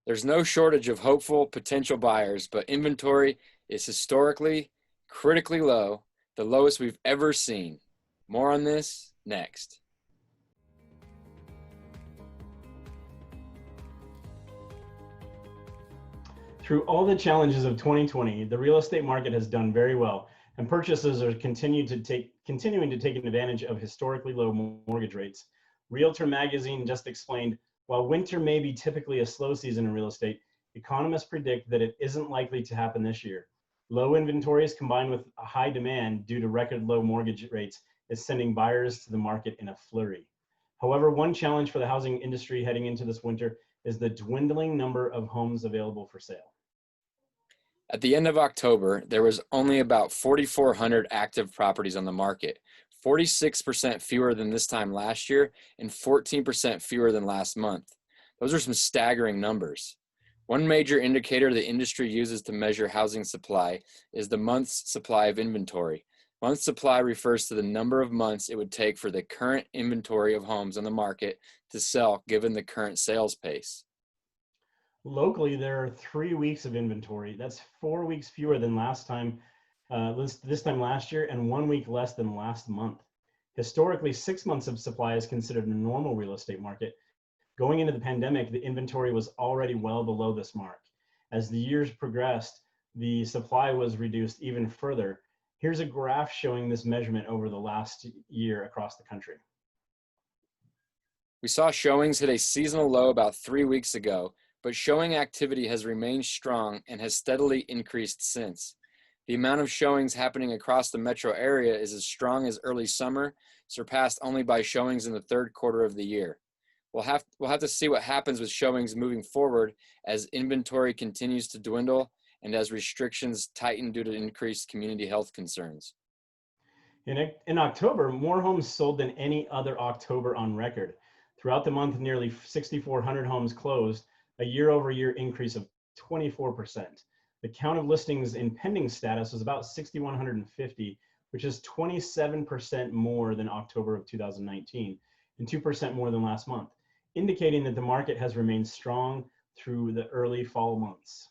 There's no shortage of hopeful potential buyers, but inventory is historically critically low, the lowest we've ever seen. More on this next. Through all the challenges of 2020, the real estate market has done very well, and purchasers are continuing to take advantage of historically low mortgage rates. Realtor Magazine just explained, while winter may be typically a slow season in real estate, economists predict that it isn't likely to happen this year. Low inventories combined with a high demand due to record low mortgage rates is sending buyers to the market in a flurry. However, one challenge for the housing industry heading into this winter is the dwindling number of homes available for sale. At the end of October, there was only about 4,400 active properties on the market, 46% fewer than this time last year and 14% fewer than last month. Those are some staggering numbers. One major indicator the industry uses to measure housing supply is the month's supply of inventory. Month supply refers to the number of months it would take for the current inventory of homes on the market to sell given the current sales pace. Locally, there are 3 weeks of inventory. That's 4 weeks fewer than this time last year, and 1 week less than last month. Historically, 6 months of supply is considered a normal real estate market. Going into the pandemic, the inventory was already well below this mark. As the years progressed, the supply was reduced even further. Here's a graph showing this measurement over the last year across the country. We saw showings hit a seasonal low about 3 weeks ago, but showing activity has remained strong and has steadily increased since. The amount of showings happening across the metro area is as strong as early summer, surpassed only by showings in the third quarter of the year. We'll have to see what happens with showings moving forward as inventory continues to dwindle and as restrictions tighten due to increased community health concerns. In October, more homes sold than any other October on record. Throughout the month, nearly 6,400 homes closed, a year-over-year increase of 24%. The count of listings in pending status was about 6,150, which is 27% more than October of 2019 and 2% more than last month, indicating that the market has remained strong through the early fall months.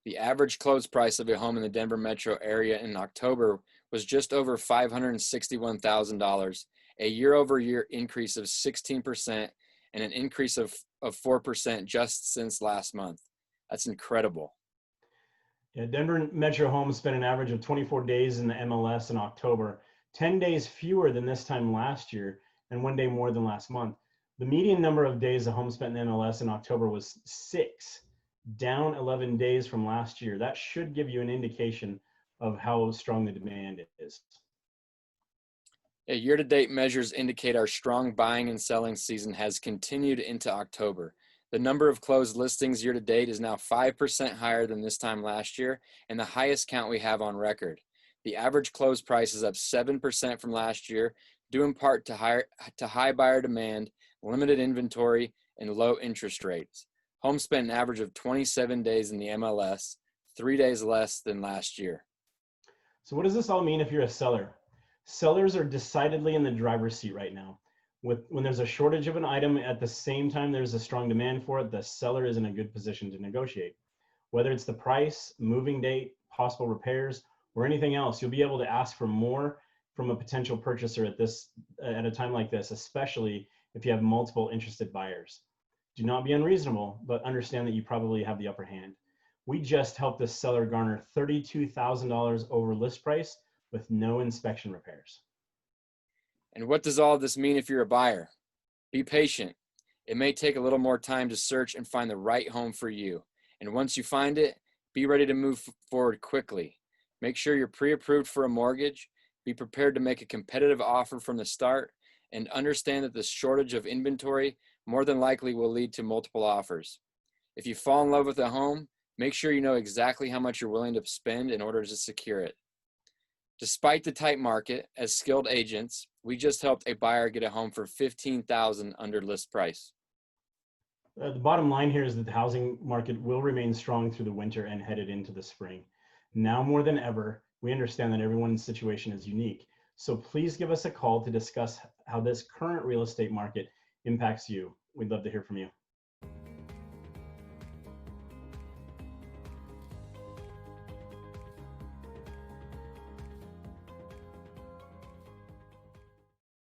The average close price of a home in the Denver metro area in October was just over $561,000, a year-over-year increase of 16% and an increase of 4% just since last month. That's incredible. Yeah, Denver metro homes spent an average of 24 days in the MLS in October, 10 days fewer than this time last year, and 1 day more than last month. The median number of days a home spent in the MLS in October was 6, down 11 days from last year. That should give you an indication of how strong the demand is. Year-to-date measures indicate our strong buying and selling season has continued into October. The number of closed listings year-to-date is now 5% higher than this time last year and the highest count we have on record. The average close price is up 7% from last year, due in part to high buyer demand, limited inventory, and low interest rates. Homes spent an average of 27 days in the MLS, 3 days less than last year. So what does this all mean if you're a seller? Sellers are decidedly in the driver's seat right now. When there's a shortage of an item, at the same time there's a strong demand for it, the seller is in a good position to negotiate. Whether it's the price, moving date, possible repairs, or anything else, you'll be able to ask for more from a potential purchaser at a time like this, especially if you have multiple interested buyers. Do not be unreasonable, but understand that you probably have the upper hand. We just helped this seller garner $32,000 over list price with no inspection repairs. And what does all of this mean if you're a buyer? Be patient. It may take a little more time to search and find the right home for you. And once you find it, be ready to move forward quickly. Make sure you're pre-approved for a mortgage. Be prepared to make a competitive offer from the start, and understand that the shortage of inventory more than likely will lead to multiple offers. If you fall in love with a home, make sure you know exactly how much you're willing to spend in order to secure it. Despite the tight market, as skilled agents, we just helped a buyer get a home for $15,000 under list price. The bottom line here is that the housing market will remain strong through the winter and headed into the spring. Now more than ever, we understand that everyone's situation is unique. So please give us a call to discuss how this current real estate market impacts you. We'd love to hear from you.